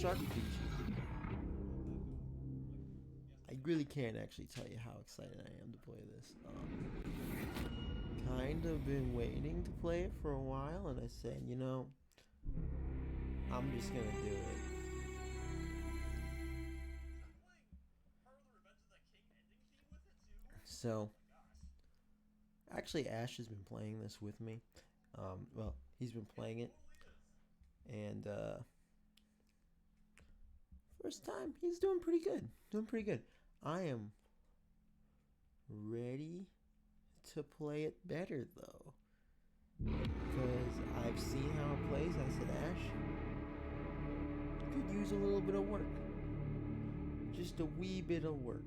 Shark Peachy. I really can't actually tell you how excited I am to play this. Kind of been waiting to play it for a while, and I said, you know, I'm just gonna do it. So, actually, Ash has been playing this with me. Well, he's been playing it, and first time, he's doing pretty good. Doing pretty good. I am ready to play it better though, because I've seen how it plays. I said, Ash could use a little bit of work, just a wee bit of work.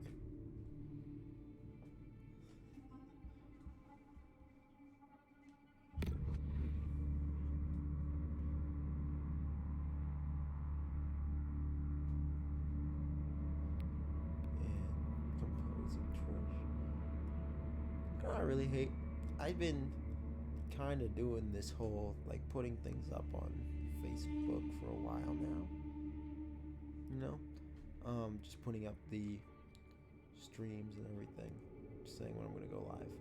And composing Trish. I really hate. I've been kind of doing this whole like putting things up on Facebook for a while now. You know, just putting up the streams and everything, just saying when I'm gonna go live.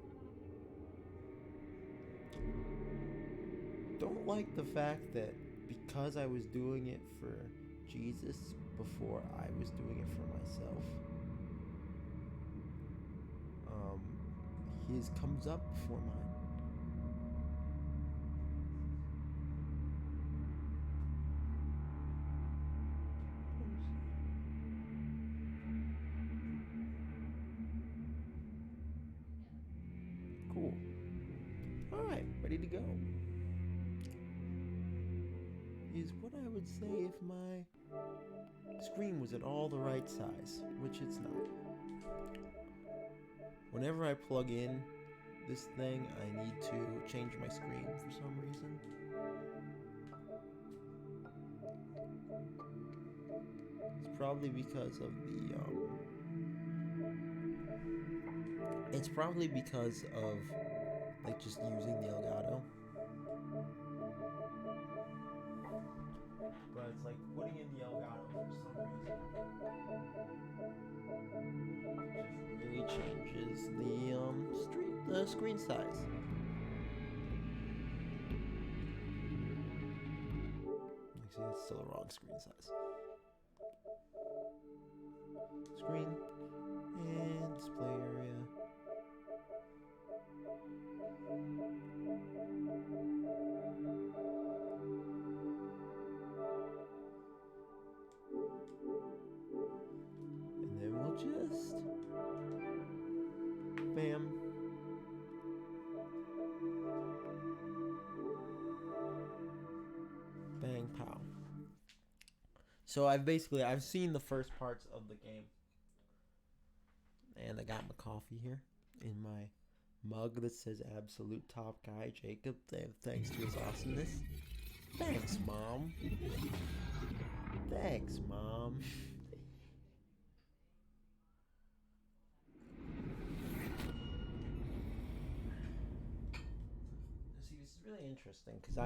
Don't like the fact that because I was doing it for Jesus before I was doing it for myself, his comes up before mine. Cool. Alright, ready to go. Is what I would say if my screen was at all the right size, which it's not. Whenever I plug in this thing, I need to change my screen for some reason. It's probably because of the it's probably because of like just using the Elgato. But it's like putting in the Elgato for some reason just really changes the screen size. Actually, it's still the wrong screen size. Screen and display area. And then we'll just bam. Bang pow. So I've seen the first parts of the game. And I got my coffee here in my mug that says Absolute Top Guy Jacob. Thanks to his awesomeness. Thanks, Mom. Thanks, Mom. See, this is really interesting because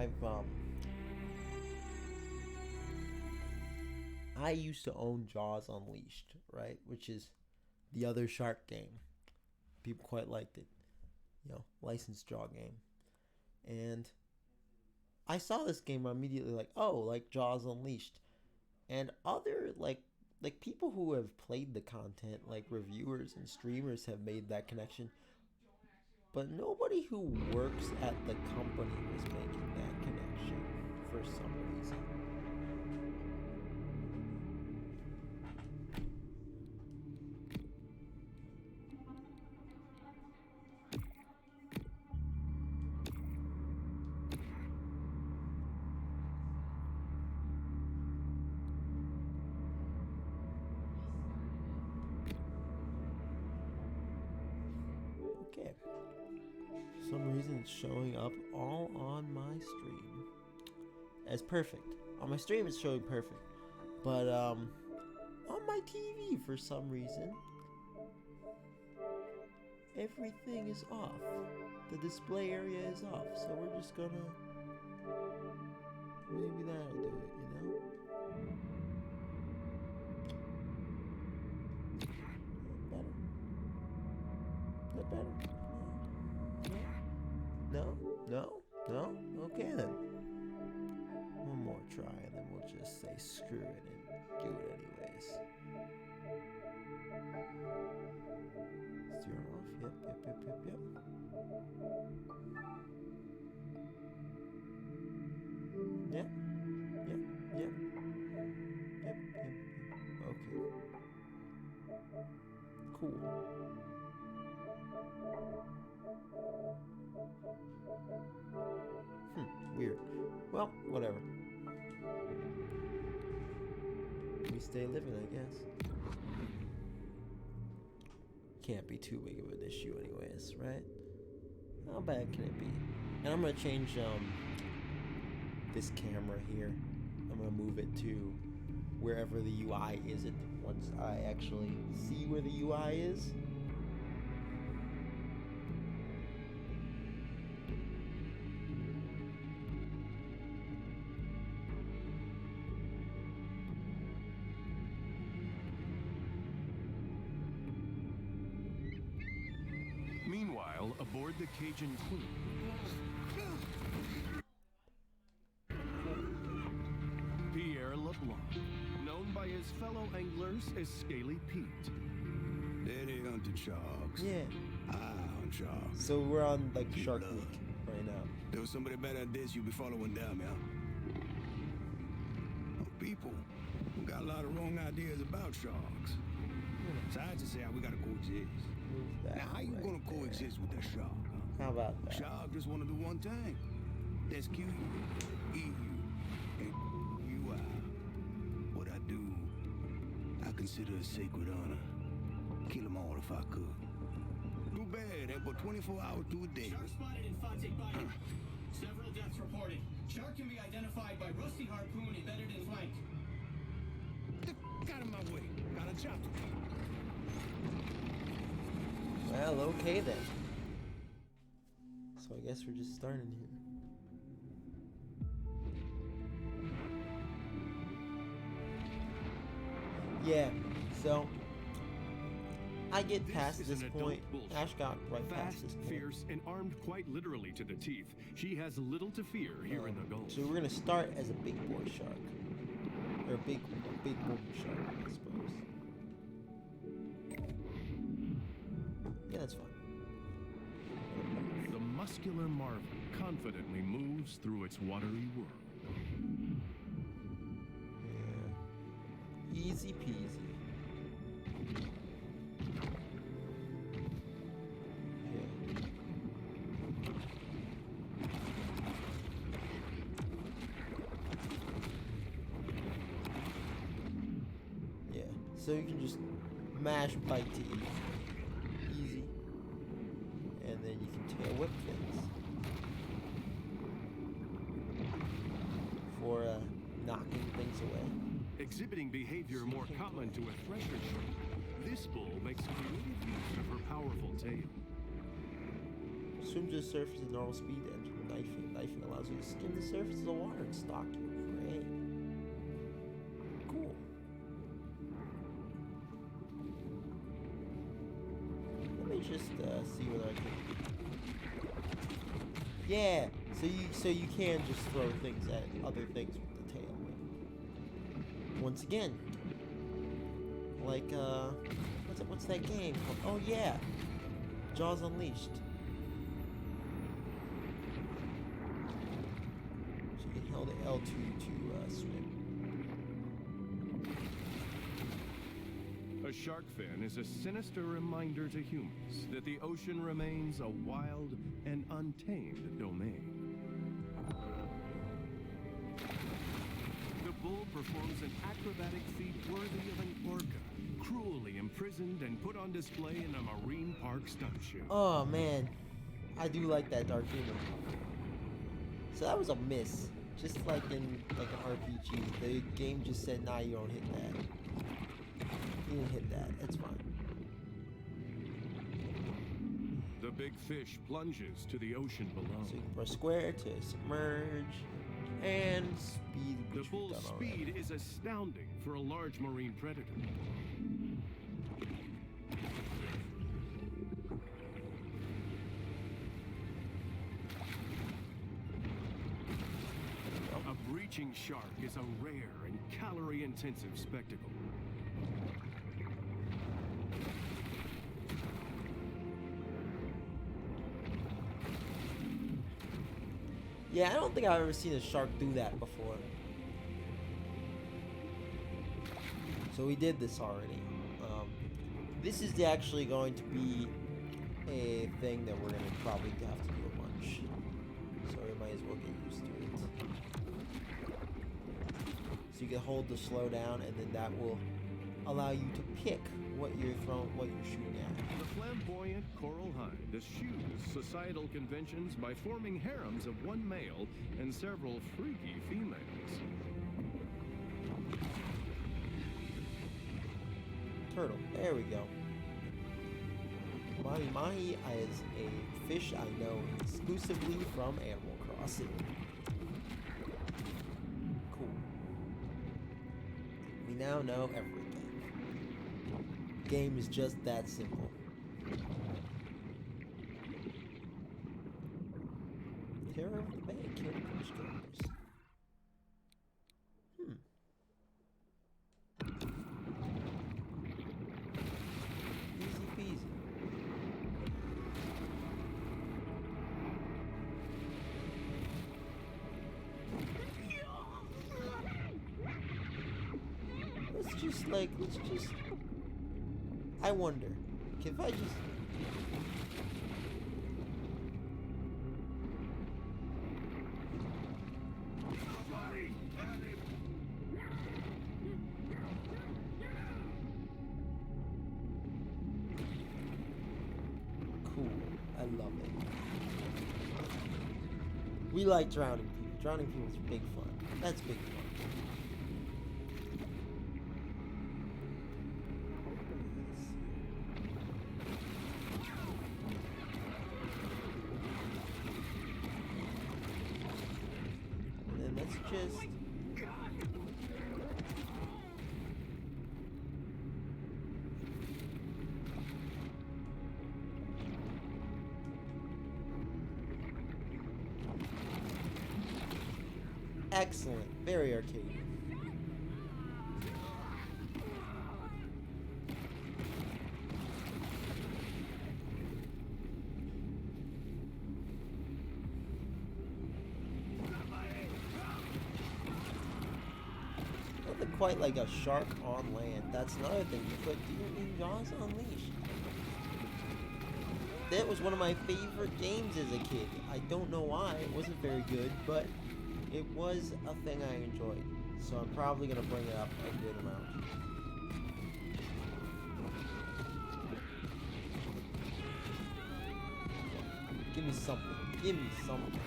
I used to own Jaws Unleashed, right? Which is the other shark game. People quite liked it. You know, licensed Jaw game. And I saw this game immediately like, oh, like Jaws Unleashed. And other like people who have played the content, like reviewers and streamers, have made that connection. But nobody who works at the company was making that connection for some reason. Okay. For some reason it's showing up all on my stream as perfect. On my stream it's showing perfect. But on my TV for some reason everything is off. The display area is off. So we're just gonna maybe that'll do it, you know? better? No? No? No? Okay then. One more try and then we'll just say screw it and do it anyways. Steer off. Yep. Yep. Okay. Cool. Weird. Well, whatever. We stay living, I guess. Can't be too big of an issue anyways, right? How bad can it be? And I'm gonna change this camera here. I'm gonna move it to wherever the UI is once I actually see where the UI is. Meanwhile, aboard the Cajun Queen, Pierre LeBlanc, known by his fellow anglers as Scaly Pete. Daddy hunted sharks. Yeah. I hunt sharks. So we're on like Shark Week right now. There was somebody better at this you be following down, man. People who got a lot of wrong ideas about sharks. So I just say we gotta coexist. Now, how you gonna coexist with a shark? Huh? How about that? Shark just wanna do one thing. That's kill you, eat you, and you are. What I do, I consider a sacred honor. Kill them all if I could. Too bad, they put 24 hours to a day. Shark spotted in Fontaine Bayou. Several deaths reported. Shark can be identified by rusty harpoon embedded in flank. Get the f*** out of my way. Got a job to do. Well, okay then. So I guess we're just starting here. Yeah, so I get past this point. Ash got right past this point. Fierce, and armed quite literally to the teeth, she has little to fear here in the Gulf. So we're gonna start as a big boy shark, or a big woman shark, I suppose. Yeah, that's fine. The muscular marvel confidently moves through its watery world. Yeah. Easy peasy. Yeah. So you can just mash bite to eat. Easy. And then you can tail whip things. For knocking things away. Exhibiting behavior more common to a thresher shark, this bull makes creative use of her powerful tail. Swim to the surface at normal speed to enter the knifing. Knifing allows you to skim the surface of the water and stalk your prey. Cool. Let me just see whether I can. Yeah. So you can just throw things at other things with the tail. Once again, like what's that game called? Oh yeah, Jaws Unleashed. So you can hold the L2 to swim. A shark fin is a sinister reminder to humans that the ocean remains a wild and untamed domain. The bull performs an acrobatic feat worthy of an orca, cruelly imprisoned and put on display in a marine park stunt show. Oh man, I do like that dark humor. So that was a miss, just like in like an RPG. The game just said, "Nah, you don't hit that. You didn't hit that. It's fine." The big fish plunges to the ocean below. So you can press square to submerge, and speed. The which we've bull's done already. speed is astounding for a large marine predator. screeching shark is a rare and calorie-intensive spectacle. Yeah, I don't think I've ever seen a shark do that before. So we did this already. This is actually going to be a thing that we're going to probably have to do a bunch. So we might as well get used to it. So you can hold the slow down, and then that will allow you to pick what you're shooting at. The flamboyant Coral Hind eschews societal conventions by forming harems of one male and several freaky females. Turtle. There we go. Mahi Mahi is a fish I know exclusively from Animal Crossing. Cool. We now know everything. Game is just that simple. Terror of the Bay, kill destroyers. Easy peasy. Let's just I wonder, if I just cool, I love it. We like drowning people. Drowning people is big fun. That's big fun. Just excellent, very arcade. Quite like a shark on land. That's another thing. You put Deer in Jaws Unleashed. That was one of my favorite games as a kid. I don't know why. It wasn't very good, but it was a thing I enjoyed. So I'm probably going to bring it up a good amount. Give me something. Give me something.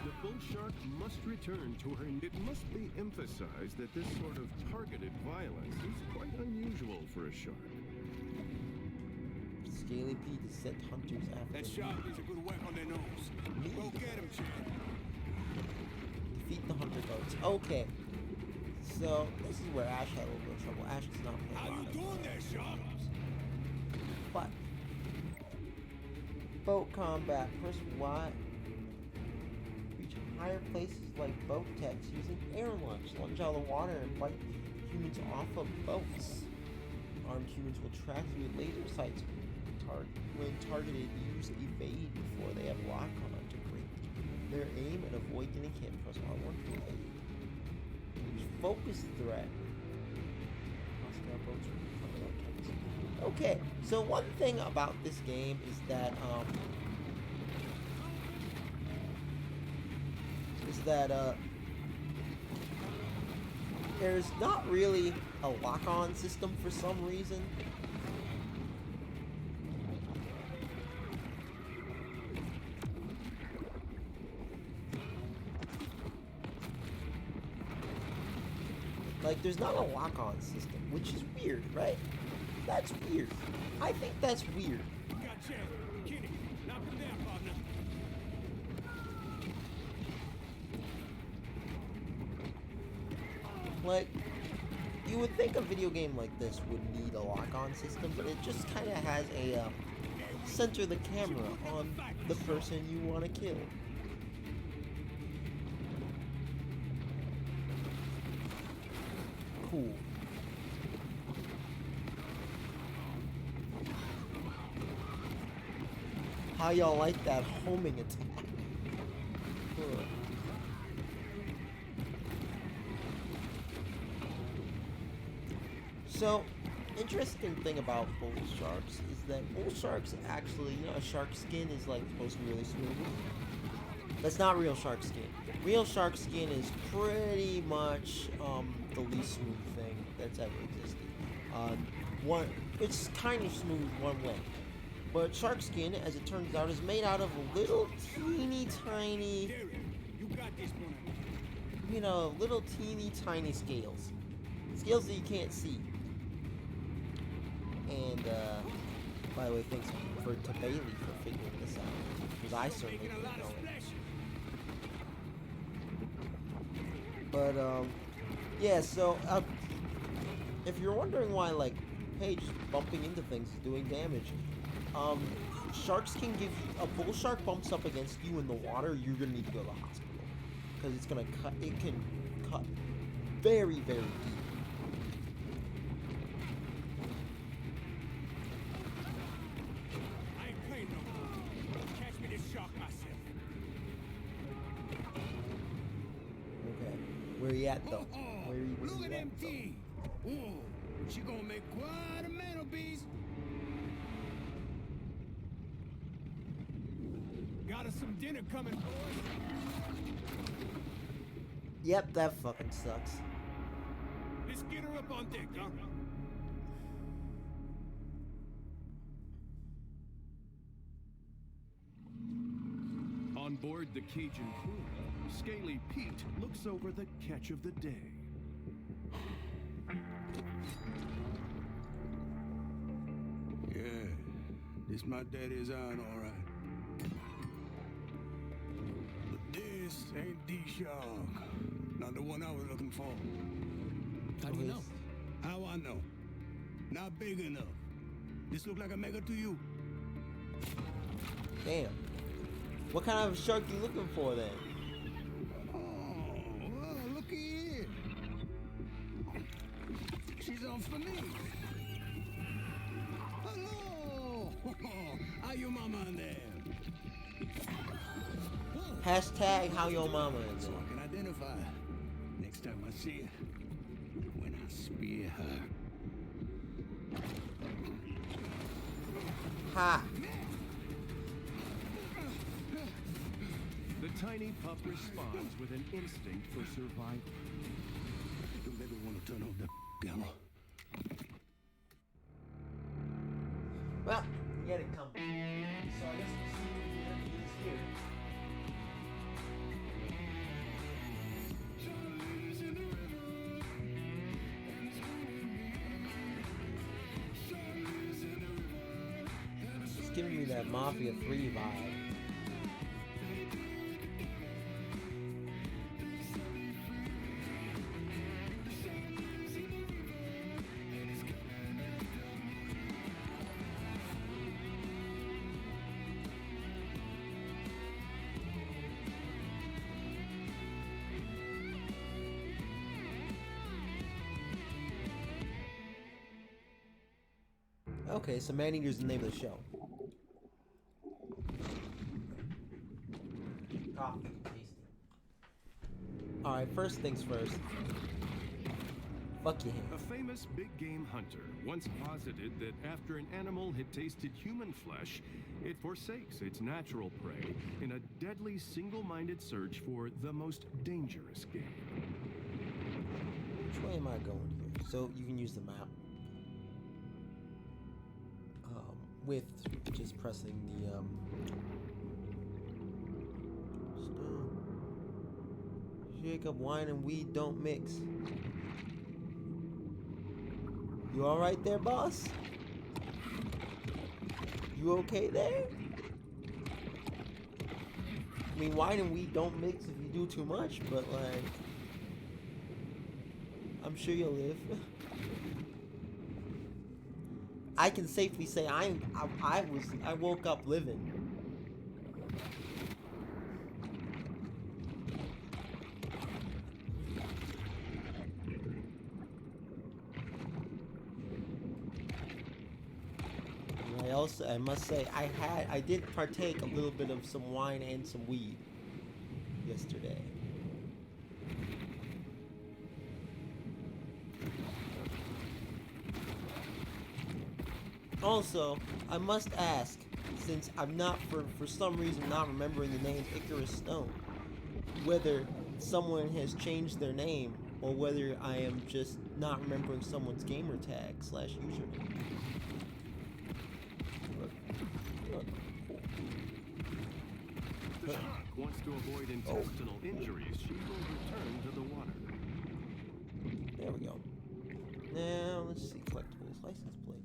The bull shark must return to her. It must be emphasized that this sort of targeted violence is quite unusual for a shark. Scaly Pete is set hunters after That shark needs a good whack on their nose. Me? Go get him, Chad. Defeat the hunter goats. Okay. So, this is where Ash had a little bit of trouble. Ash does not play a How lot you of doing there, shark? But boat combat. Press Y. Reach higher places like boat techs using air lunge. Lunge out of the water and bite humans off of boats. Armed humans will track you with laser sights. When targeted, use evade before they have lock on to break their aim and avoid getting hit. Press R1 to evade. Use focus threat. Hostile boats will become more. Okay, so one thing about this game is that there's not really a lock-on system for some reason. Like, there's not a lock-on system, which is weird, right? That's weird. I think that's weird. You got Chad. Kenny, knock him down, partner. Like, you would think a video game like this would need a lock-on system, but it just kind of has a center the camera on the person you want to kill. cool. How y'all like that homing attack? Ugh. So, interesting thing about bull sharks is that bull sharks actually, you know, shark skin is like supposed to be really smooth. That's not real shark skin. Real shark skin is pretty much the least smooth thing that's ever existed. It's kind of smooth one way, but shark skin, as it turns out, is made out of little teeny tiny, you know, little teeny tiny scales that you can't see. And by the way, thanks to Bailey for figuring this out, because I certainly didn't know it. But, yeah, so, if you're wondering why, like, hey, just bumping into things is doing damage, sharks can give you, a bull shark bumps up against you in the water, you're gonna need to go to the hospital. Because it's gonna cut, it can cut very, very deep. I ain't playing no more. Catch me this shark myself. Okay, where you at, though? Where you Look at at, them though? teeth. Whoa, she gonna make quite a mantelpiece. Got us some dinner coming, boys. Yep, that fucking sucks. Let's get her up on deck, huh? On board the Cajun Queen, Scaly Pete looks over the catch of the day. Yeah, this my daddy's iron, all right. But this ain't the shark. Not the one I was looking for. How do you know? How I know? Not big enough. This look like a mega to you? Damn. What kind of shark you looking for then? Oh, well, looky here. She's on for me. Hello. How your mama in there? Whoa. Hashtag how your mama is. So I can identify her next time I see her. When I spear her. Ha! The tiny pup responds with an instinct for survival. Don't ever want to turn off the camera. Well, you get it coming. So I guess we'll see what we're gonna do this here. It's giving me that Mafia 3 vibe. Okay, so Maneater's the name of the show. Coffee, tasty. Alright, first things first. Fuck your hand. A famous big game hunter once posited that after an animal had tasted human flesh, it forsakes its natural prey in a deadly single-minded search for the most dangerous game. Which way am I going here? So you can use the map. With just pressing the Jacob, wine and weed don't mix. You alright there, boss? You okay there? I mean, wine and weed don't mix if you do too much, but like, I'm sure you'll live. I can safely say I woke up living. I must say, I did partake a little bit of some wine and some weed yesterday. Also, I must ask, since I'm not, for some reason, not remembering the name Icarus Stone, whether someone has changed their name or whether I am just not remembering someone's gamer tag / username. If the shark wants to avoid intestinal injuries, she will return to the water. There we go. Now, let's see, collectibles, license plate.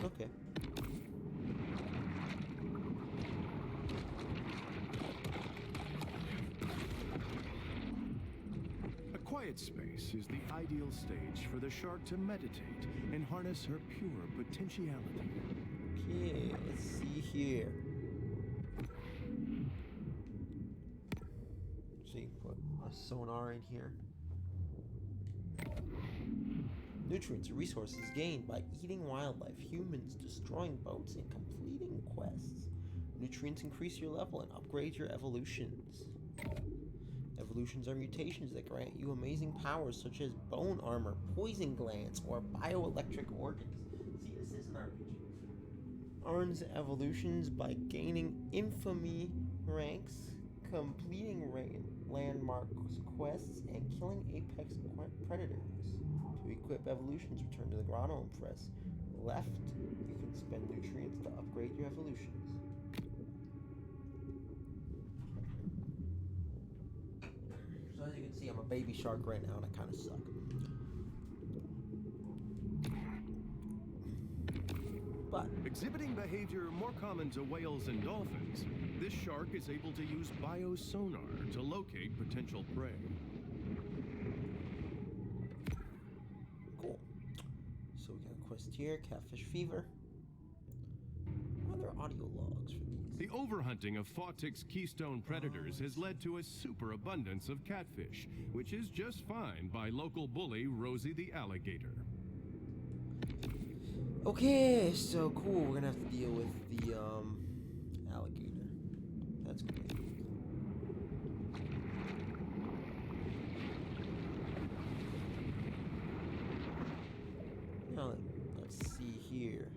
Okay. A quiet space is the ideal stage for the shark to meditate and harness her pure potentiality. Okay, let's see here. See, put a sonar in here. Nutrients and resources gained by eating wildlife, humans destroying boats, and completing quests. Nutrients increase your level and upgrade your evolutions. Evolutions are mutations that grant you amazing powers such as bone armor, poison glands, or bioelectric organs. See, this is an RPG. Earns evolutions by gaining infamy ranks, completing landmark quests, and killing apex predators. To equip evolutions, return to the grotto and press left. You can spend nutrients to upgrade your evolutions. So as you can see, I'm a baby shark right now and I kind of suck. But exhibiting behavior more common to whales and dolphins, this shark is able to use biosonar to locate potential prey. Cool. So we got a quest here, catfish fever. Are there audio logs for these? The overhunting of Fawtick's keystone predators has led to a superabundance of catfish, which is just fine by local bully Rosie the alligator. Okay, so cool. We're gonna have to deal with the alligator. That's great. Now let's see here.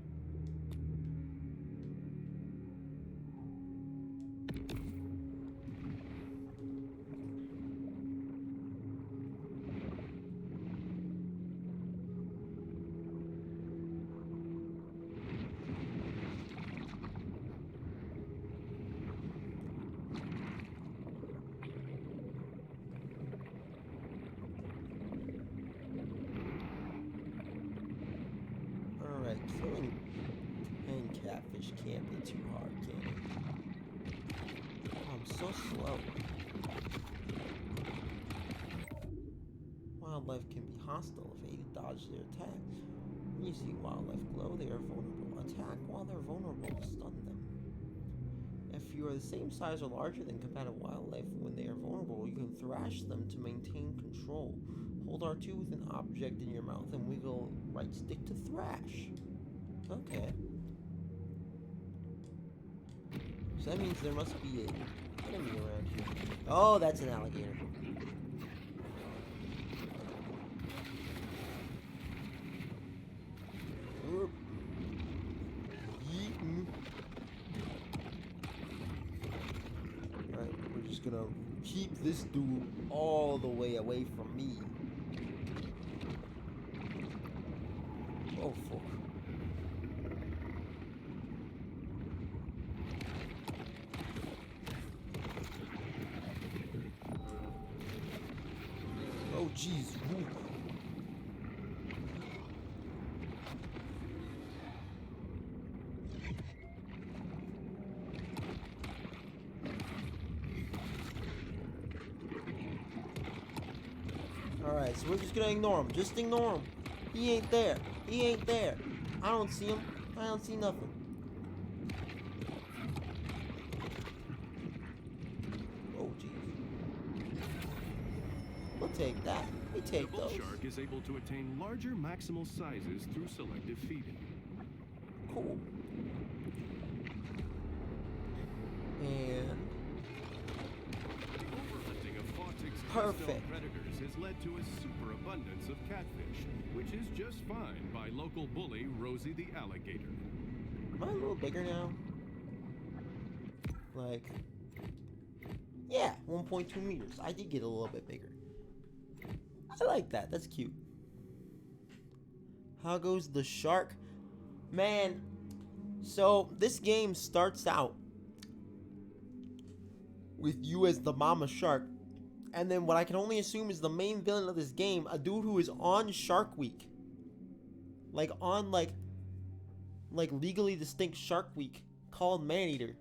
Alright, killing 10 catfish can't be too hard, can it? Oh, I'm so slow. Wildlife can be hostile if aided dodge their attacks. When you see wildlife glow, they are vulnerable. Attack while they're vulnerable to stun them. If you are the same size or larger than combative wildlife when they are vulnerable, you can thrash them to maintain control. Hold R2 with an object in your mouth and wiggle right stick to thrash. Okay. So that means there must be an enemy around here. Oh, that's an alligator. Whoop. Yeetin'. Alright, we're just gonna keep this dude all the way away from me. Oh, fuck. Oh, jeez. Woo. Alright, so we're just gonna ignore him. Just ignore him. He ain't there. He ain't there. I don't see him. I don't see nothing. Oh, jeez. We'll take that. We take The bull those. shark is able to attain larger maximal sizes through selective feeding. Cool. And Overhunting of Fawtick's Perfect. keystone predators has led to a superabundance of catfish, which is just fine by local bully Rosie the alligator. am I a little bigger now? Like, yeah, 1.2 meters. I did get a little bit bigger. I like that. That's cute. How goes the shark? Man, so this game starts out with you as the mama shark, and then what I can only assume is the main villain of this game, a dude who is on Shark Week, like on like legally distinct Shark Week, called Maneater.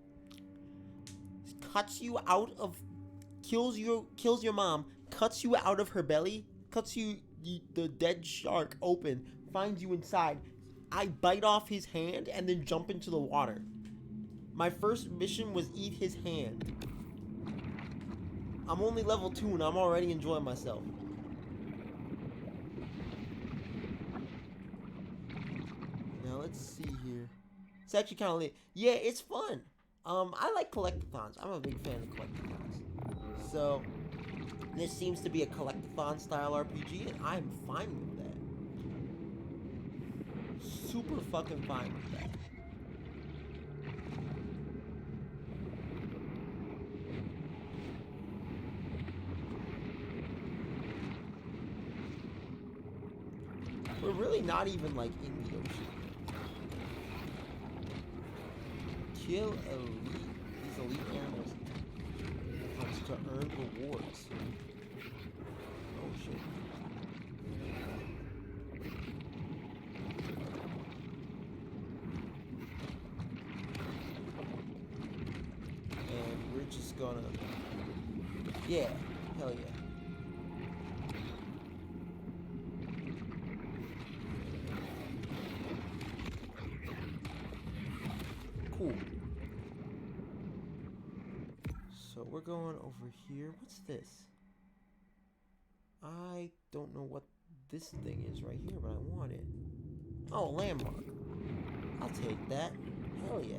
Cuts you out of, kills your mom, cuts you out of her belly, cuts the dead shark open, finds you inside. I bite off his hand and then jump into the water. My first mission was eat his hand. I'm only level 2 and I'm already enjoying myself. Now let's see here. It's actually kind of lit. Yeah, it's fun. I like collectathons. I'm a big fan of collectathons. So this seems to be a collectathon style RPG, and I'm fine with that. Super fucking fine with that. We're really not even like in the ocean. Kill these elite animals to earn rewards. Oh shit. And we're just gonna, yeah, hell yeah. Cool. So we're going over here. What's this? I don't know what this thing is right here, but I want it. Oh, landmark. I'll take that. Hell yeah.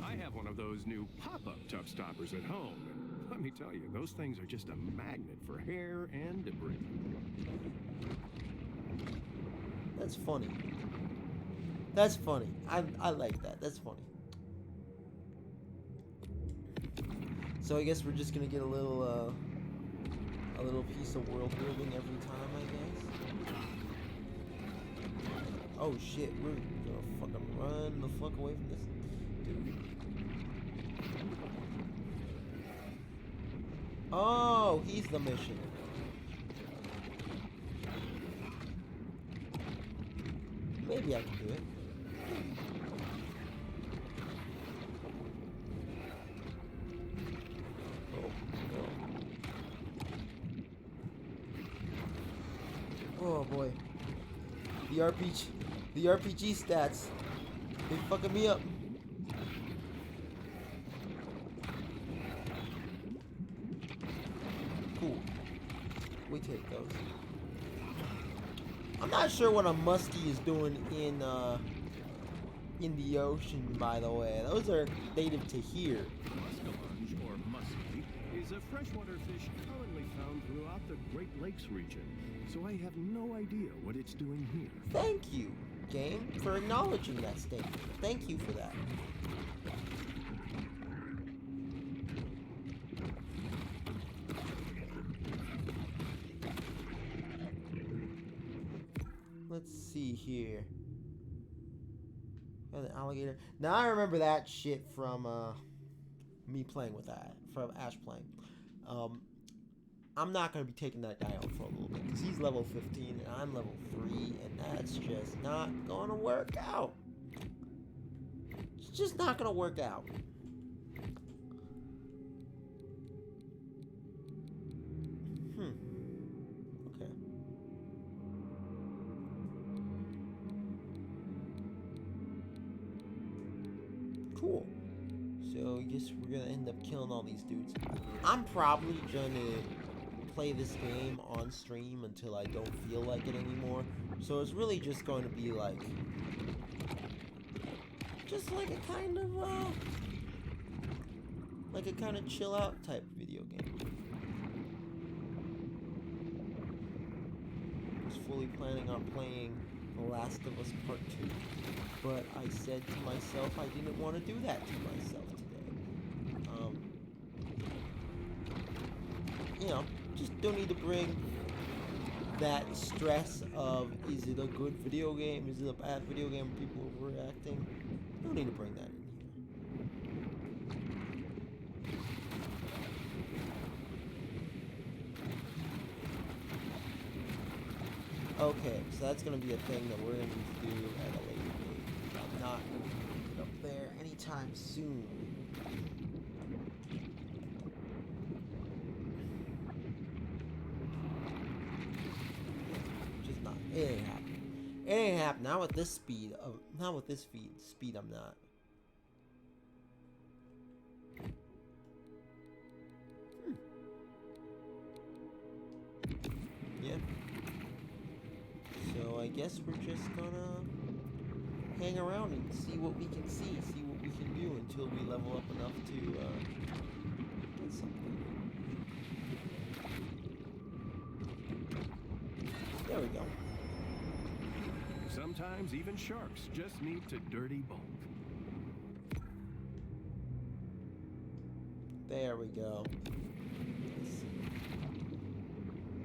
I have one of those new pop-up tub stoppers at home, and let me tell you, those things are just a magnet for hair and debris. That's funny. That's funny. I like that. That's funny. So I guess we're just gonna get a little piece of world building every time, I guess. Oh shit, we're gonna fucking run the fuck away from this dude. Oh, he's the mission. Maybe I can do it. Oh boy. The RPG stats. They fucking me up. Cool. We take those. I'm not sure what a muskie is doing in the ocean, by the way. Those are native to here. Muskellunge, or muskie, is a freshwater fish commonly found throughout the Great Lakes region, so I have no idea what it's doing here. Thank you, game, for acknowledging that statement. Thank you for that. Let's see here. Got an alligator. Now I remember that shit from me playing with that, from Ash playing. I'm not gonna be taking that guy out for a little bit because he's level 15 and I'm level 3, and that's just not gonna work out. It's just not gonna work out. Cool. So I guess we're gonna end up killing all these dudes. I'm probably gonna play this game on stream until I don't feel like it anymore. So it's really just going to be like, just like a kind of chill out type video game. I was fully planning on playing The Last of Us Part 2, but I said to myself I didn't want to do that to myself today. You know, just don't need to bring that stress of, is it a good video game, is it a bad video game, people overreacting. Don't need to bring that in here. Okay, so that's going to be a thing that we're going to need to do at a later date. I'm not going to get up there anytime soon. Just not. It ain't happening. It ain't happening. Not with this speed. Not with this speed. I'm not. Yeah. So I guess we're just gonna hang around and see what we can see what we can do until we level up enough to get something. There we go. Sometimes even sharks just need to dirty bulk. There we go.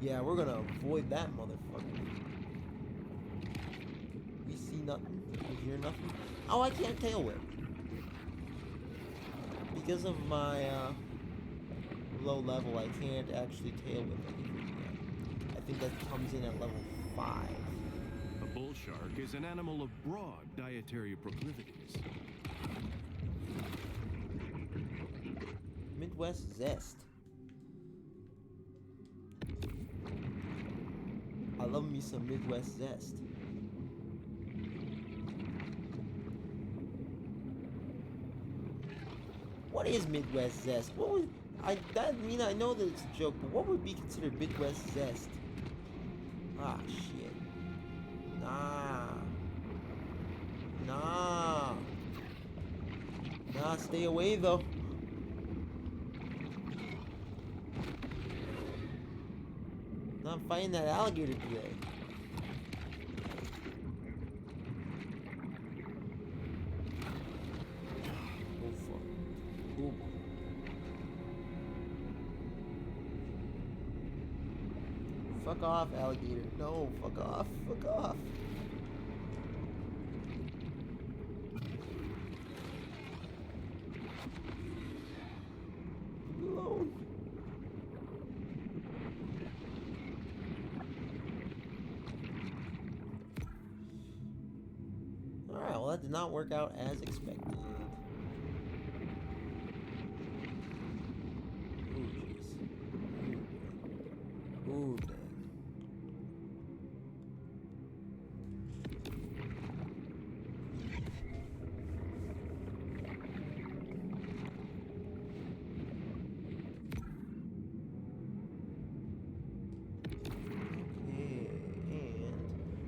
Yeah, we're gonna avoid that motherfucker. We see nothing. We hear nothing. Oh, I can't tail whip. Because of my low level, I can't actually tail whip anything yet. I think that comes in at level 5. A bull shark is an animal of broad dietary proclivities. Midwest Zest. I love me some Midwest Zest. What is Midwest Zest? What would I know that it's a joke, but what would be considered Midwest Zest? Ah, shit. Nah, stay away though. Not fighting that alligator today. Oh fuck. Oh. Fuck off, alligator. No, fuck off. Fuck off. Leave me alone. Alright, well that did not work out as expected. Ooh, jeez. Ooh, dang. Okay,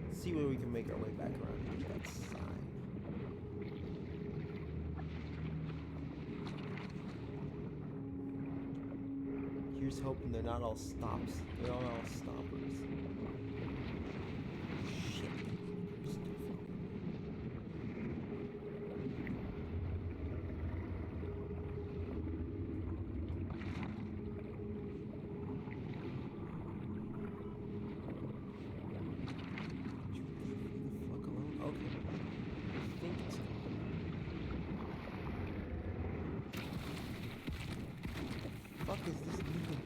and see where we can make our way back around to that sign. Here's hoping they're not all stops. They're not all stoppers. Shit. Fuck alone. Okay. I think it's fuck is this nigga doing?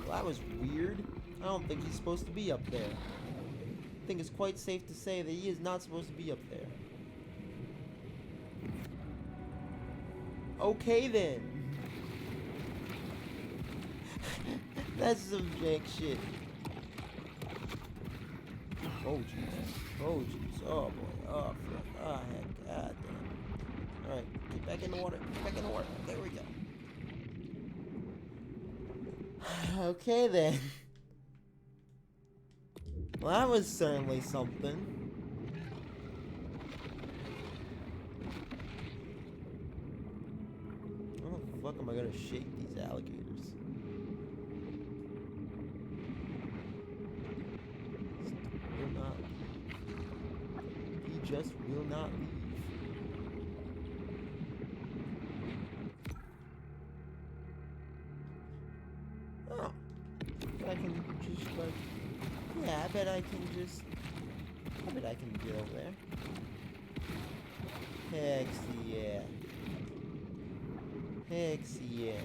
Well, that was weird. I don't think he's supposed to be up there. I think it's quite safe to say that he is not supposed to be up there. Okay then. That's some jank shit. Oh jeez. Oh jeez. Oh boy. Oh fuck. Back in the water. Back in the water. There we go. Okay then. Well, that was certainly something. How the fuck am I gonna shake these alligators? Will not. He just will not leave. Oh. But I can just like. Yeah, I bet I can just. I bet I can get over there. Heck yeah. Heck yeah.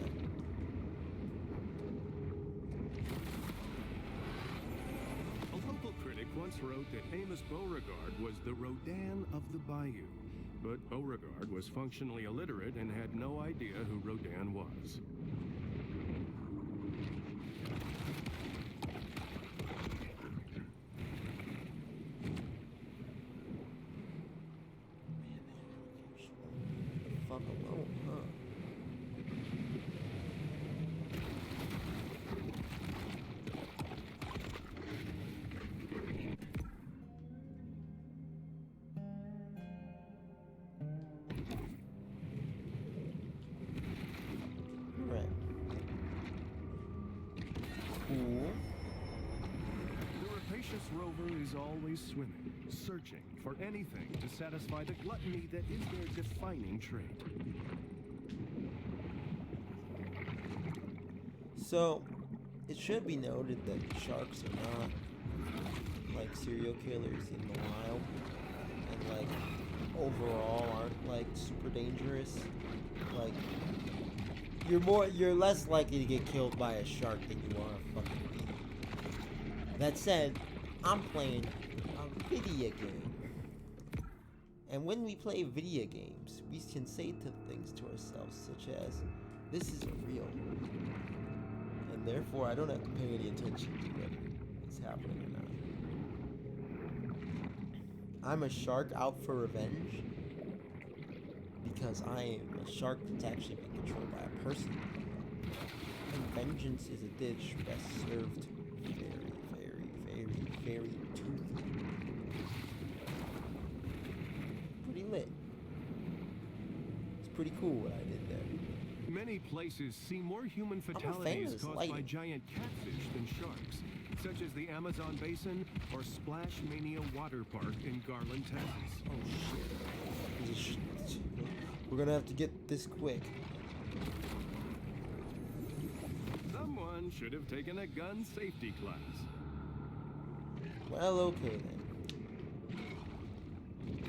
A local critic once wrote that Amos Beauregard was the Rodin of the Bayou. But Beauregard was functionally illiterate and had no idea who Rodin was. Fuck alone, huh? Right. Cool. The rapacious rover is always swimming, searching for anything to satisfy the gluttony that is their defining trait. So, it should be noted that sharks are not like serial killers in the wild, and like overall aren't like super dangerous. Like you're less likely to get killed by a shark than you are a fucking bee. That said, I'm playing a video game. And when we play video games, we can say things to ourselves such as, this isn't real. And therefore, I don't have to pay any attention to whether it's happening or not. I'm a shark out for revenge because I am a shark that's actually being controlled by a person. And vengeance is a dish best served very, very, very, very toothly. Pretty lit. It's pretty cool what I did there. Many places see more human fatalities this caused by lighting. giant catfish than sharks, such as the Amazon Basin or Splash Mania Water Park in Garland, Texas. Oh shit. We're gonna have to get this quick. Someone should have taken a gun safety class. Well, okay then.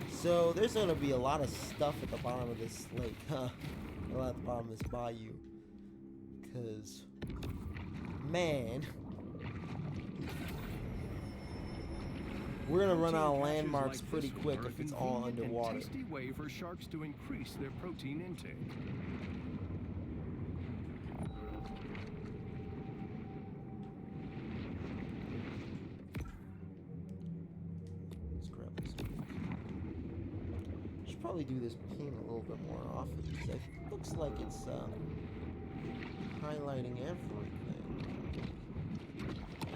So, there's gonna be a lot of stuff at the bottom of this lake, huh? A lot at the bottom of this bayou. Because, man, we're gonna run out of Routine catches landmarks like pretty this quick one are if it's a all convenient and underwater. tasty way for sharks to increase their protein intake. Let's grab this one. Should probably do this pin a little bit more often because it looks like it's highlighting everything.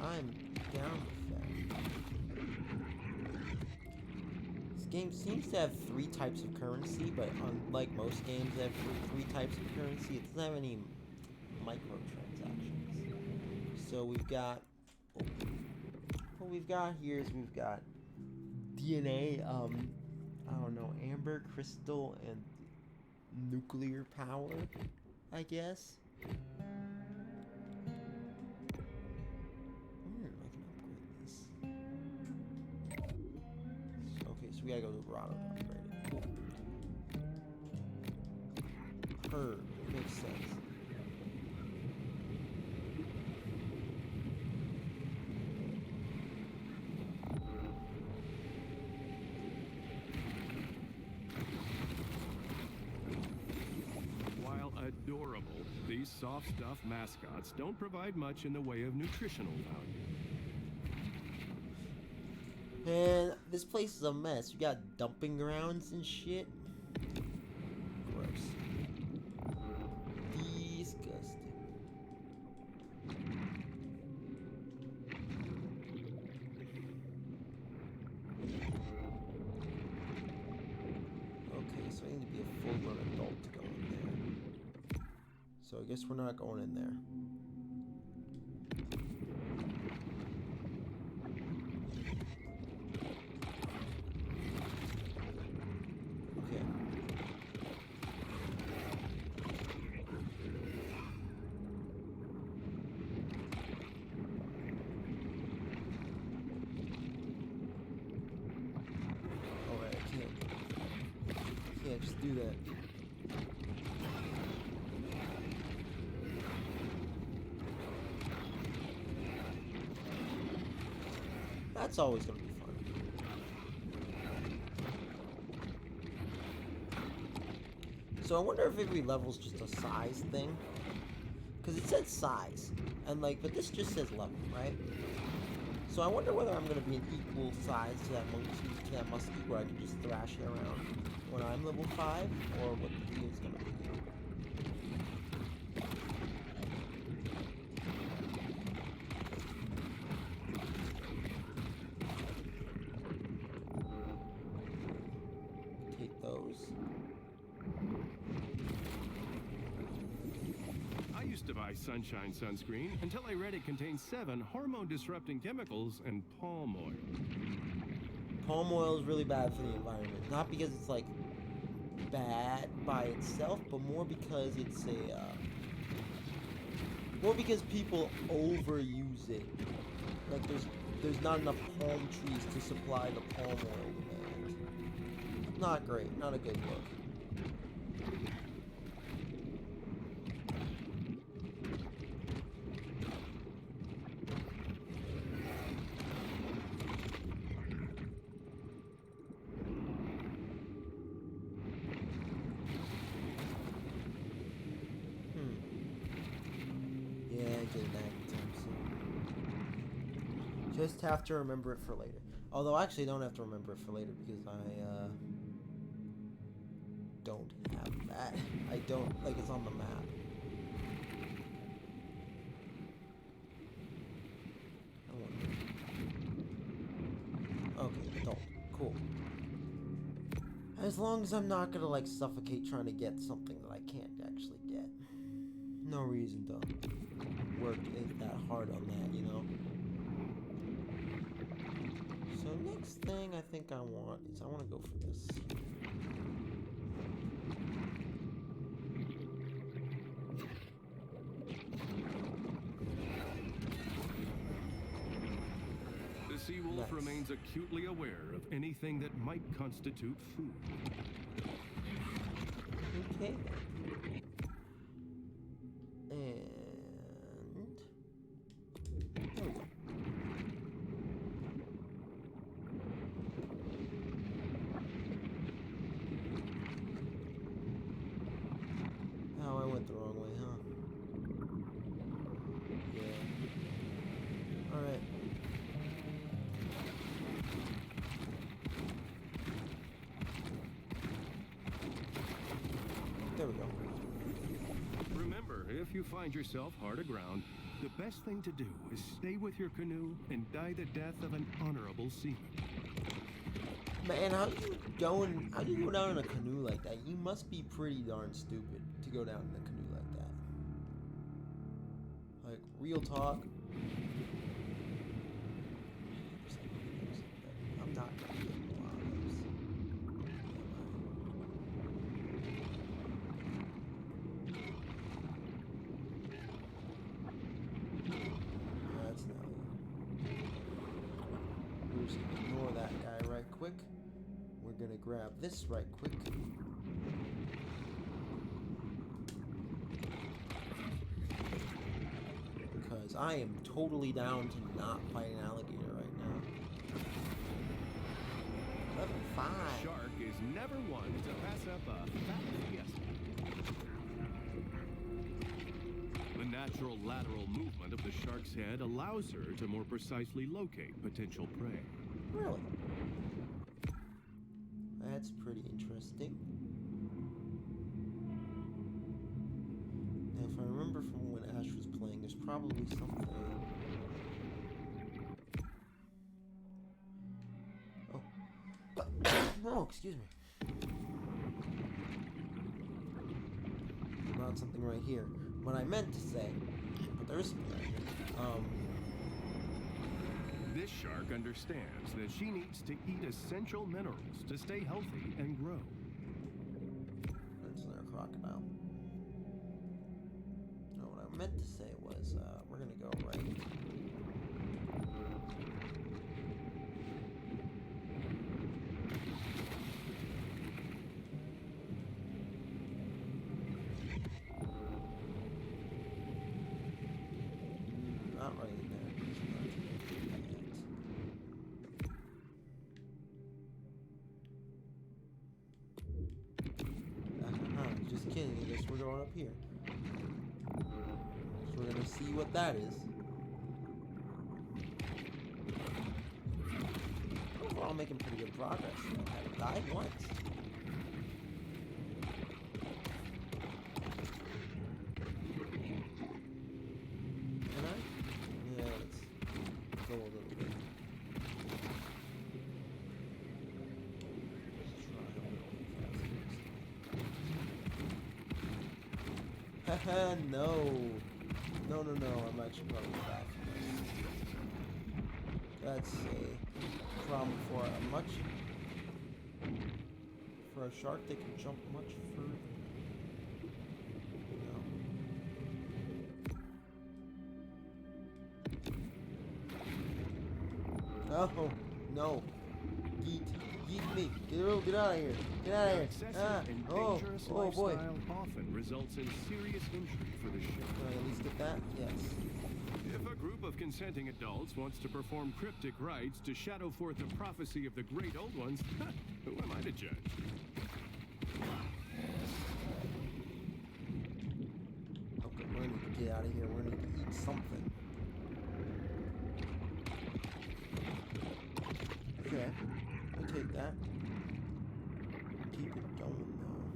I'm down with that. This game seems to have 3 types of currency, but unlike most games that have 3 types of currency, it doesn't have any microtransactions. So we've got, what we've got here is we've got DNA, I don't know, amber, crystal, and nuclear power, I guess. I wonder if I can upgrade this. Okay, so we gotta go to Grotto to upgrade it. Cool. Herb, makes sense. While adorable, these soft stuff mascots don't provide much in the way of nutritional value. Man, this place is a mess. We got dumping grounds and shit. gross. Disgusting. Okay, so I need to be a full-grown adult to go in there. So I guess we're not going in there. Okay. Alright, I can't just do that. That's always gonna be fun. So I wonder if every level's just a size thing. Because it said size. And like, but this just says level, right? So I wonder whether I'm gonna be an equal size to that monkey, to that muskie, where I can just thrash it around when I'm level 5, or what the deal is gonna be. Take those. I used to buy Sunshine sunscreen until I read it contains 7 hormone-disrupting chemicals and palm oil. Palm oil is really bad for the environment. Not because it's like bad by itself, but more because it's a more because people overuse it. Like there's not enough palm trees to supply the palm oil demand. Not great. Not a good look. Yeah, I get it anytime soon. Just have to remember it for later. Although I actually don't have to remember it for later because I don't have that. I don't, like, it's on the map. Okay, adult. Cool. As long as I'm not gonna, like, suffocate trying to get something that I can't actually get. No reason to work that hard on that, you know? So next thing I think I want is I want to go for this. The sea wolf Nice. remains acutely aware of anything that might constitute food. Okay. And there we go. Oh, I went the wrong way, huh? Yeah. Alright. There we go. Remember, if you find yourself hard aground, the best thing to do is stay with your canoe and die the death of an honorable seaman. Man, how do you go down in a canoe like that? You must be pretty darn stupid to go down in a canoe like that. Like, real talk. I'm not gonna get a lot of those. That's not it. We're just gonna ignore that guy right quick. We're gonna grab this right quick. Because I am totally down to not fight an alligator right now. Level 5. Shark is never one to pass up a fat fiesta. The natural lateral movement of the shark's head allows her to more precisely locate potential prey. Really? That's pretty interesting. There's probably something. Oh. No, excuse me. Not something right here. What I meant to say, but there is something right here. This shark understands that she needs to eat essential minerals to stay healthy and grow. That's another crocodile. No, what I meant to say was, we're gonna go right. Not right in there. Just kidding, I guess we're going up here. So we're gonna see what that is. Overall, making pretty good progress. I haven't died once. Can I? Yeah, let's go a little bit. Haha, no. No, I'm actually probably back from this. That's a problem for a shark that can jump much further. No. Oh, no. Yeet me. Get out of here. Get out of here. Excessive and dangerous lifestyle often results in serious injury for the shark. Can I at least get that? Yes. If a group of consenting adults wants to perform cryptic rites to shadow forth the prophecy of the great old ones, who am I to judge? Okay, we're gonna get out of here. We're gonna eat something. Okay, I'll take that. Keep it going though.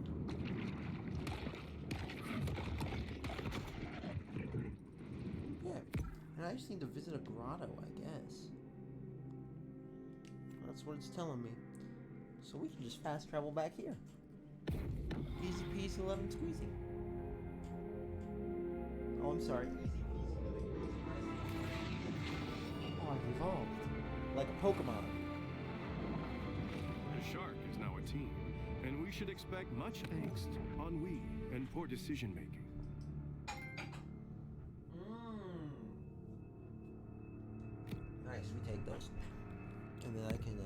Yeah, and I just need to visit a grotto, I guess. That's what it's telling me. So we can just fast travel back here. Easy peasy lemon squeezy. Oh, I'm sorry. Easy peasy. Oh, I've evolved. Like a Pokemon. The shark is now a team, and we should expect much angst, ennui, and poor decision-making. Nice, we take those. And then I can,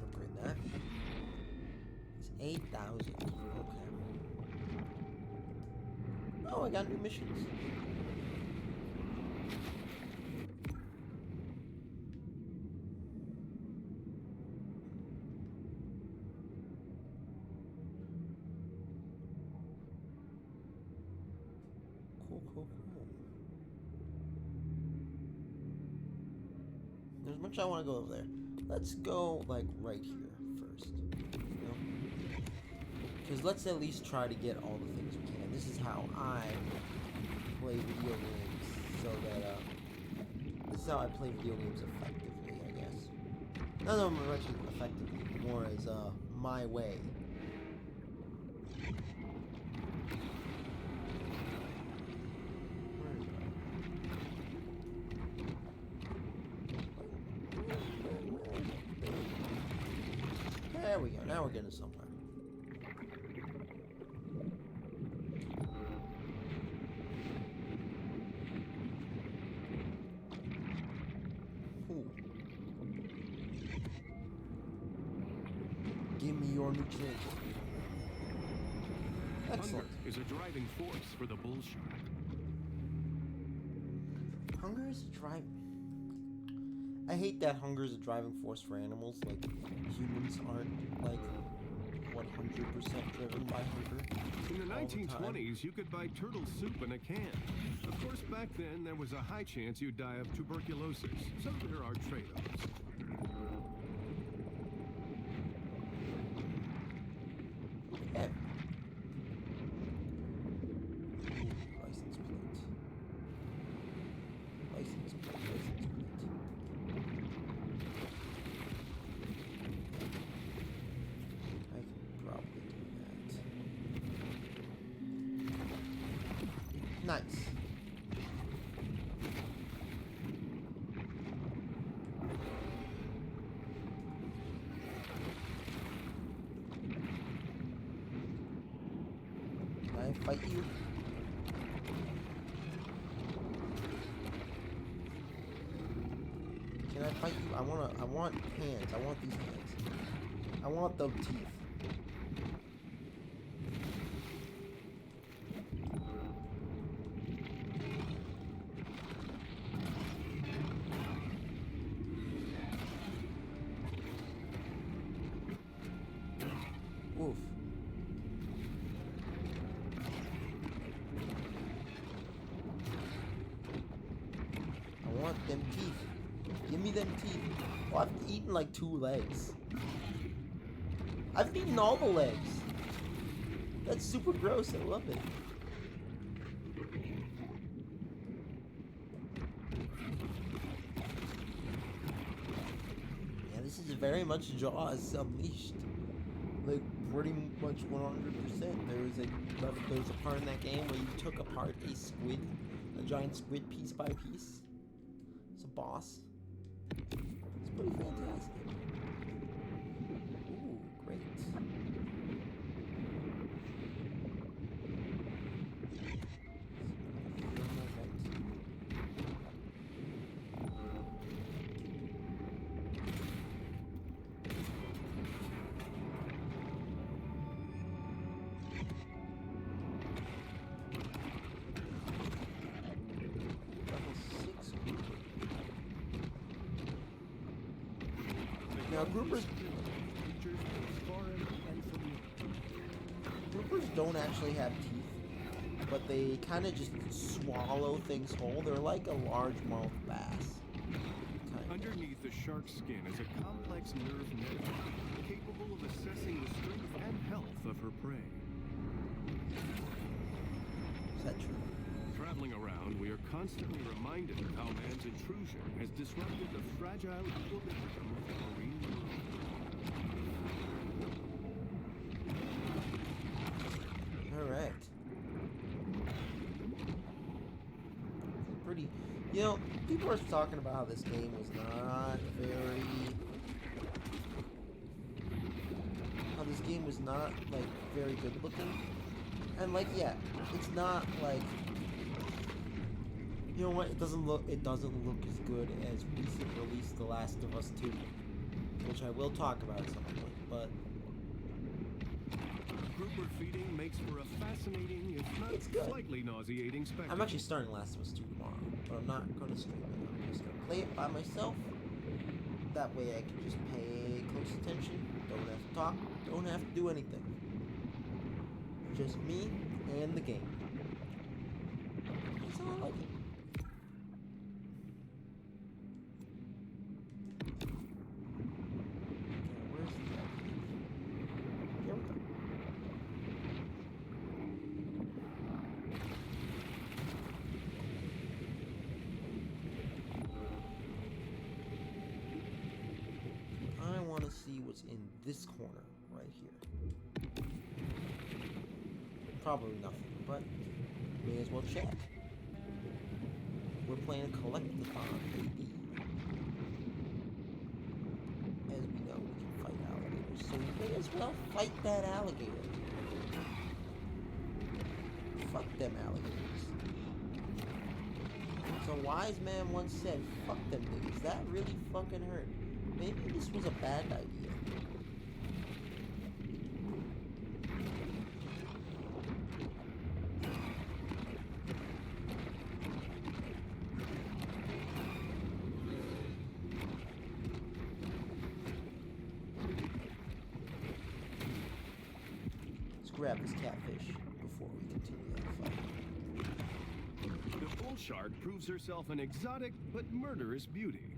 upgrade that. It's 8,000. Okay. Oh, I got new missions. Cool. There's much I want to go over there. Let's go, like, right here first. You know? Because let's at least try to get all the things we can. This is how I play video games, so that, this is how I play video games effectively, I guess. Not that I'm actually effectively, more as, my way. There we go. Now we're getting somewhere. Ooh. Give me your nutrients. Excellent. Hunger is a driving force for the bull shark. Hunger is a driving. I hate that hunger is a driving force for animals. Like, humans aren't, like, 100% driven by hunger. In the all the time. 1920s, you could buy turtle soup in a can. Of course, back then, there was a high chance you'd die of tuberculosis, so there are trade-offs. Yeah. Ooh, license Nice. Can I fight you? Can I fight you? I want hands. I want these hands. I want those teeth. Oof. I want them teeth. Give me them teeth. Oh, I've eaten like 2 legs. I've eaten all the legs. That's super gross. I love it. Yeah, this is very much Jaws Unleashed. Like, pretty much 100%. There was a part in that game where you took apart a giant squid piece by piece. It's a boss. It's pretty fantastic. Ooh, great. Now, groupers don't actually have teeth, but they kind of just swallow things whole. They're like a largemouth bass. Underneath the shark's skin is a complex nerve network capable of assessing the strength and health of her prey. Is that true? Traveling around, we are constantly reminded of how man's intrusion has disrupted the fragile equilibrium of the marine world. Alright. Pretty... You know, people are talking about how this game was not very... How this game was not, like, very good looking. And, like, yeah, it's not, like... You know what? It doesn't look as good as recent release The Last of Us 2, which I will talk about at some point. But grouper feeding makes for a fascinating, if not slightly nauseating spectacle. I'm actually starting Last of Us 2 tomorrow, but I'm not going to stream it. I'm just going to play it by myself. That way I can just pay close attention. Don't have to talk. Don't have to do anything. Just me and the game. That's how I like it. See what's in this corner right here. Probably nothing, but may as well check. We're playing a collectathon, baby. As we know, we can fight alligators, so we may as well fight that alligator. Fuck them alligators. So a wise man once said, fuck them niggas. That really fucking hurt. Maybe this was a bad idea. Let's grab this catfish before we continue that fight. The bull shark proves herself an exotic but murderous beauty.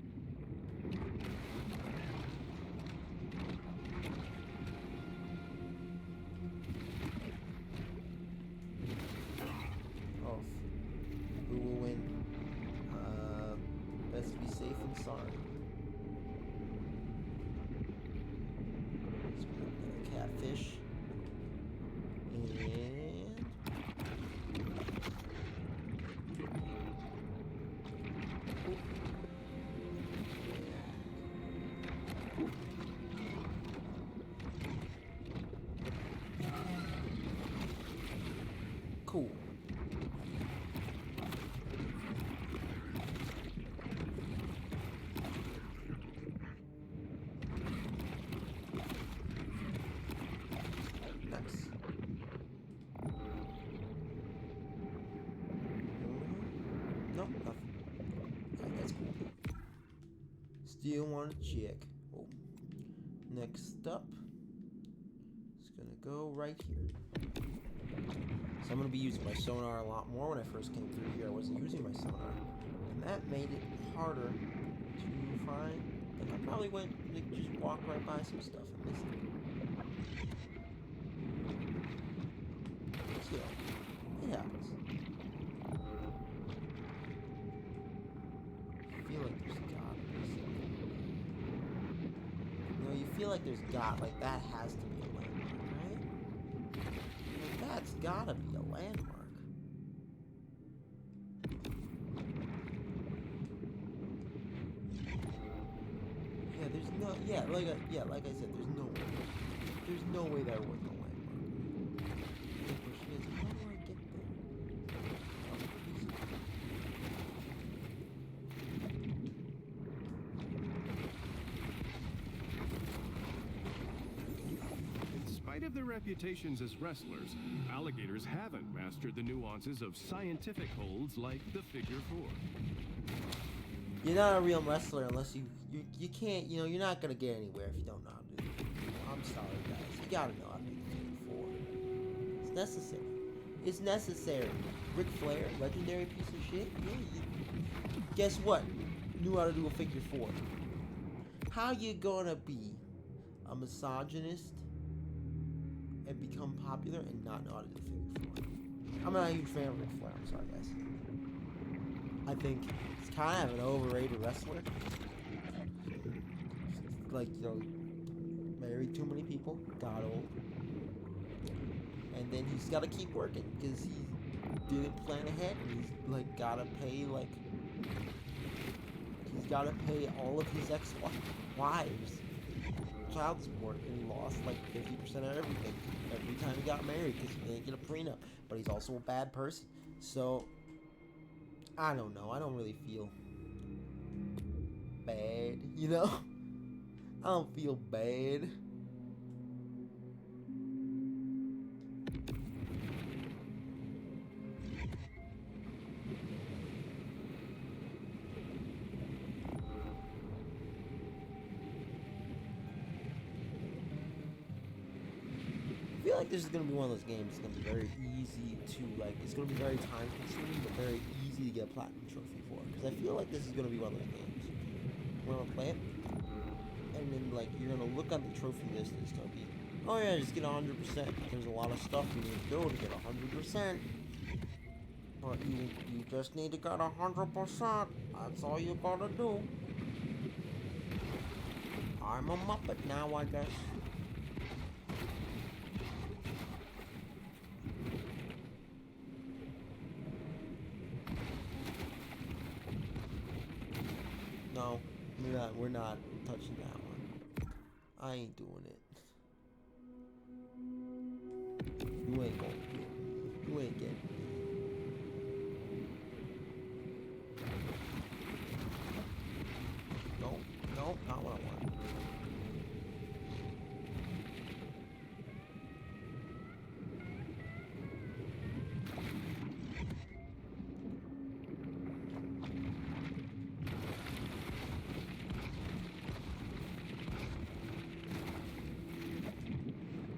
Who will win? Best to be safe and sorry. Let's grab the catfish. And Still want to check. Oh. Next up, it's gonna go right here. So I'm gonna be using my sonar a lot more. When I first came through here, I wasn't using my sonar, and that made it harder to find. Like I probably went like just walk right by some stuff and missed it. Still, it happens. I feel like there's gotta be something. You know, you feel like there's like that has to be a landmark, right? Like that's gotta be a landmark. Yeah, there's no. Like I said, there's no way. There's no way that wasn't a landmark. The question is, how do I get there? Oh, easy. In spite of their reputations as wrestlers, alligators haven't mastered the nuances of scientific holds like the figure 4. You're not a real wrestler unless you can't, you know, you're not gonna get anywhere if you don't know how to do it. I'm sorry, guys. You gotta know how to do the figure 4. It's necessary. It's necessary. Ric Flair, legendary piece of shit. Yeah, guess what? Knew how to do a figure 4. How you gonna be a misogynist and become popular and not know how to do a figure 4? I'm not a huge fan of Ric Flair. I'm sorry, guys. I think he's kind of an overrated wrestler. Like, you know, married too many people, got old. And then he's got to keep working because he didn't plan ahead. And he's, like, got to pay, like, he's got to pay all of his ex-wives child support. And he lost, like, 50% of everything every time he got married because he didn't get a prenup. But he's also a bad person. So I don't know. I don't really feel bad, you know? I don't feel bad. I feel like this is going to be one of those games that's going to be very easy to, like, it's going to be very time consuming, but very easy to get a platinum trophy for. Because I feel like this is going to be one of those games. We're going to play it, and then, like, you're going to look at the trophy list, and it's going to be, oh yeah, just get 100%. There's a lot of stuff you need to do to get 100%. But you just need to get 100%. That's all you gotta do. I'm a Muppet now, I guess. No, we're not touching that one. I ain't doing it. You ain't gonna get me. You ain't getting me. No, not what I want.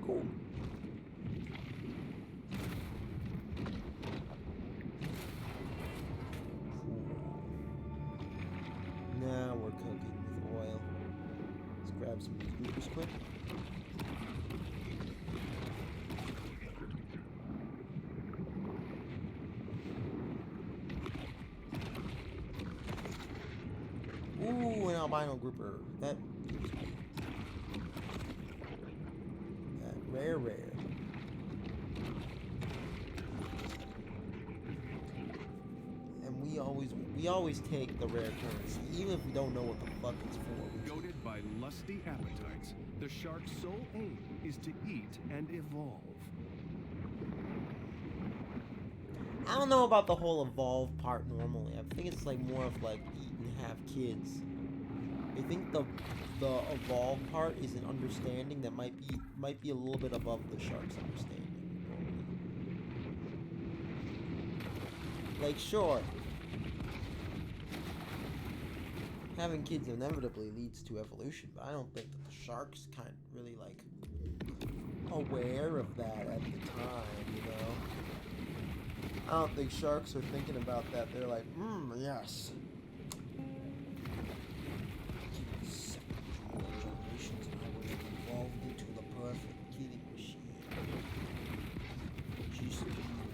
Cool. Now we're cooking with oil. Let's grab some of these groupers quick. Ooh, an albino grouper. That gives me that rare. And we always take the rare currency, even if we don't know what the fuck it's for. Goaded by lusty appetites, the shark's sole aim is to eat and evolve. I don't know about the whole evolve part normally. I think it's like more of like eat and have kids. I think the evolve part is an understanding that might be a little bit above the shark's understanding. Like sure. having kids inevitably leads to evolution, but I don't think that the sharks kind of really like aware of that at the time, you know? I don't think sharks are thinking about that. They're like, yes. Generations and I will have evolved into the perfect killing machine. Just you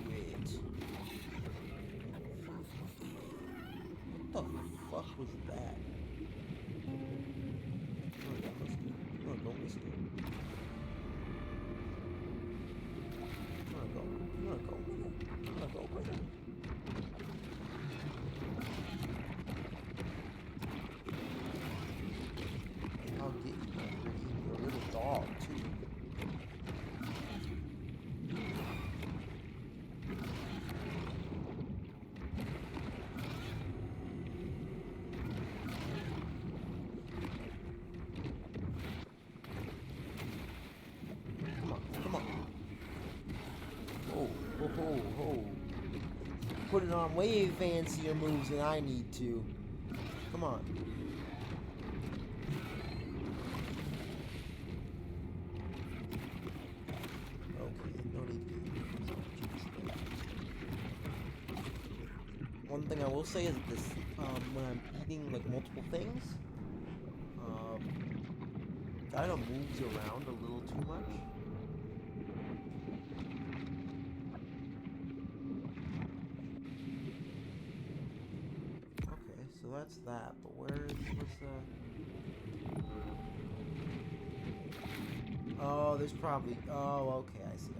wait. What the fuck was that? Oh, that must be. No, don't miss it. I'm gonna go. I'll get you. You're a little dog, too. Come on. Oh. Put it on way fancier moves than I need to. Come on. Okay, no need to. One thing I will say is this, when I'm eating like multiple things, kind of moves around a little too much. So that's that, but what's oh, there's probably, oh, okay, I see.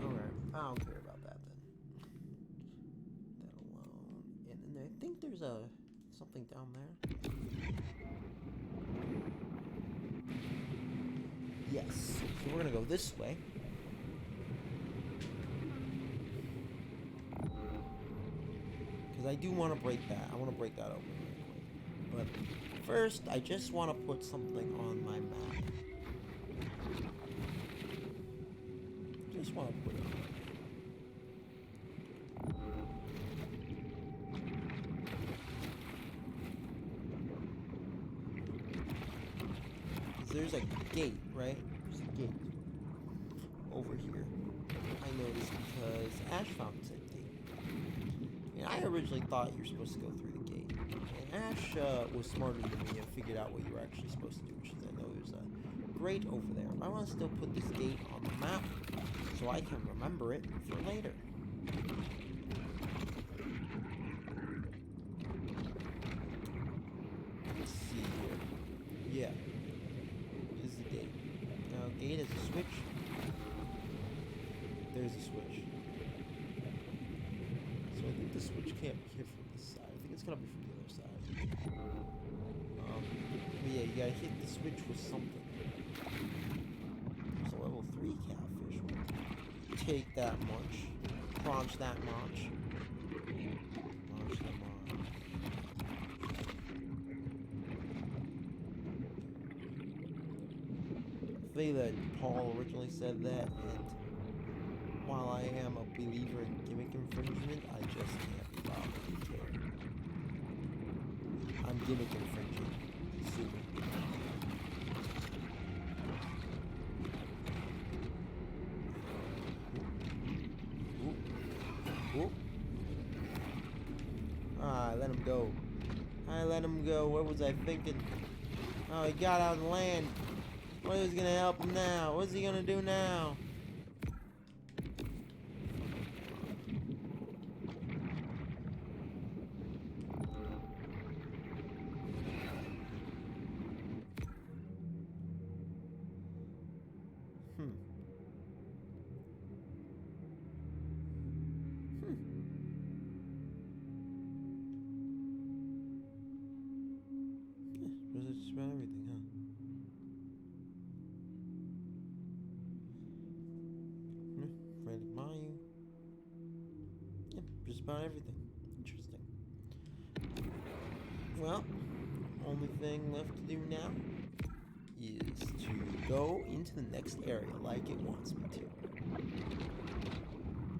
Alright, I don't care about that then. That alone. And then I think there's something down there. Yes, so we're gonna go this way. I do want to break that. I want to break that open really quick. But first, I just want to put something on my map. Just want to put it on. There's a gate, right? There's a gate over here. I noticed because Ash found said gate. And I originally thought you were supposed to go through the gate. And Ash was smarter than me and figured out what you were actually supposed to do, which is I know there's a grate over there. I want to still put this gate on the map so I can remember it for later. Let's see here. Yeah. This is the gate. Now, gate has a switch. There's a switch. So I think the switch can't be hit from this side. I think it's gonna be from the other side. But yeah, you gotta hit the switch with something. There's a level 3 catfish. We'll take that much. Crunch that much. Crunch that much. I think that Paul originally said that, and while I am a believer in gimmick infringement, I just can't be bothered to care. I'm gimmick infringing. Sue me. Ooh. Ah, I let him go. What was I thinking? Oh, he got out and land. What is gonna help him now? What's he gonna do now? Just about everything, huh? Frantic Mayu. Yeah, just about everything. Interesting. Well, only thing left to do now is to go into the next area like it wants me to.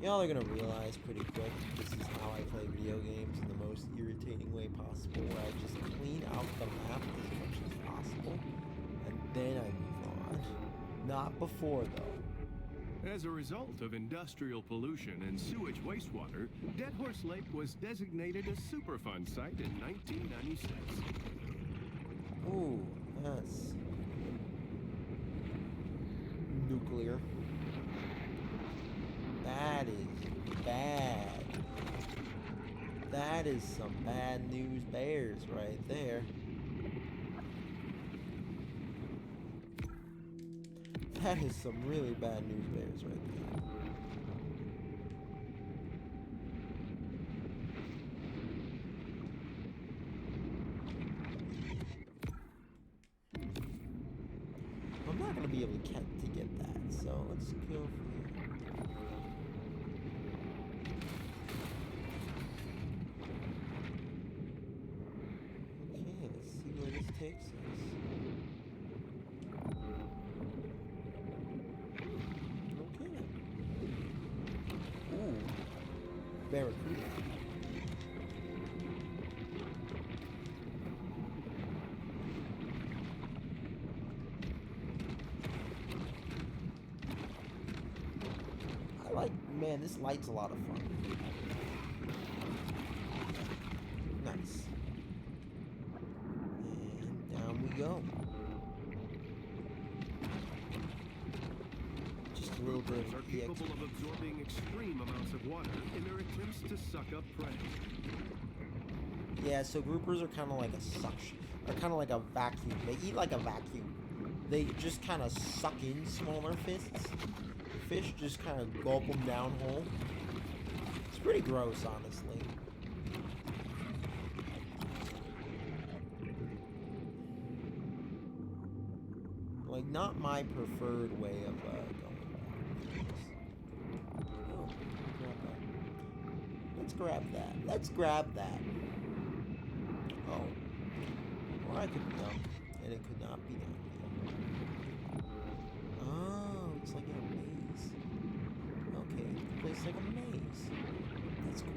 Y'all are gonna realize pretty quick this is how I play video games in the most irritating way possible, where I just clean out the map as much as possible, and then I move on. Not before, though. As a result of industrial pollution and sewage wastewater, Dead Horse Lake was designated a Superfund site in 1996. Ooh, that's nuclear. That is bad. That is some bad news bears right there. That is some really bad news bears right there. I'm not gonna be able to get that, so let's go for here. Okay, let's see where this takes us. Okay. Ooh, Barracuda. Man, this light's a lot of fun. Nice. And down we go. Just a little bit Groupers of are capable of absorbing extreme amounts of water in their attempts to suck up prey. Yeah, so groupers are kind of like a suction, or kind of like a vacuum. They eat like a vacuum. They just kind of suck in smaller fish, just kind of gulp them down whole. It's pretty gross, honestly. Like, not my preferred way of going about this. Oh, grab that. Let's grab that. Let's grab that. Oh. Or I could, no. And it could not be done. Oh, it's like in a maze. Okay, the place like a maze. That's cool.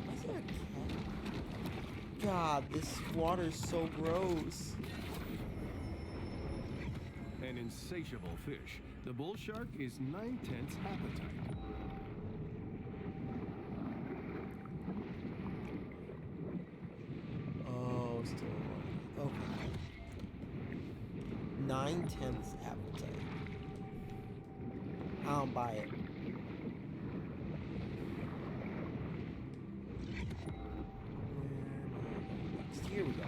Why is there a cat? God, this water's so gross. An insatiable fish, the bull shark is 9/10 appetite. Oh, still alive. Okay. 9/10 appetite. I don't buy it. Next, here we go.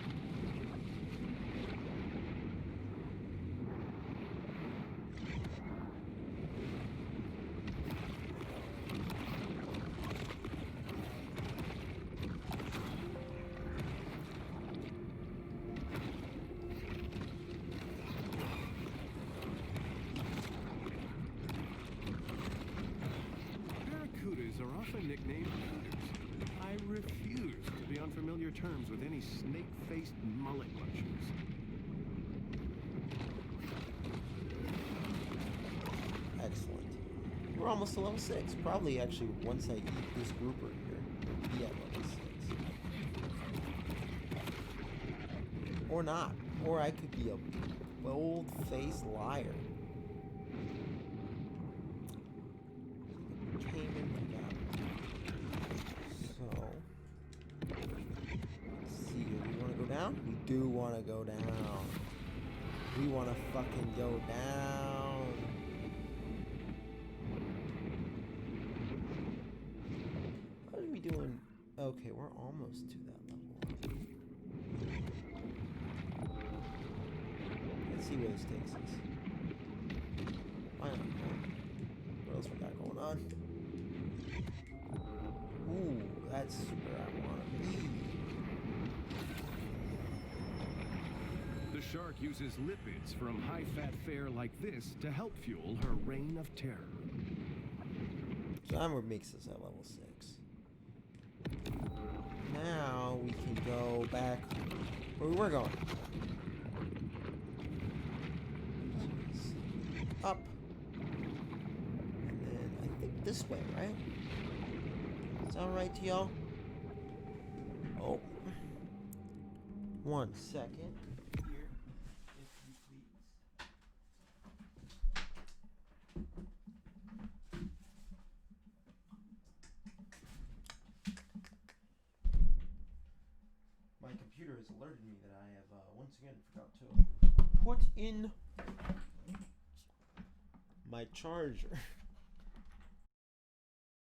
Barracudas are often nicknamed cooters. I refuse to be on familiar terms with any snake-faced mullet munchers. Excellent. We're almost to level 6. Probably, actually, once I eat this grouper here, be at level 6. Or not. Or I could be a bold-faced liar. Came in like that. So, let's see. Do we want to go down? We do want to go down. We want to fucking go down. What are we doing? Okay, we're almost to that level. Let's see where this takes us. Why not? What else we got going on? Ooh, that's where I want to be. The shark uses lipids from high-fat fare like this to help fuel her reign of terror. So that makes us at level 6. Now we can go back where we were going. up. And then I think this way, right? Sound right to y'all? Oh. 1 second. Here, if you please. My computer has alerted me that I have once again forgot to put in my charger.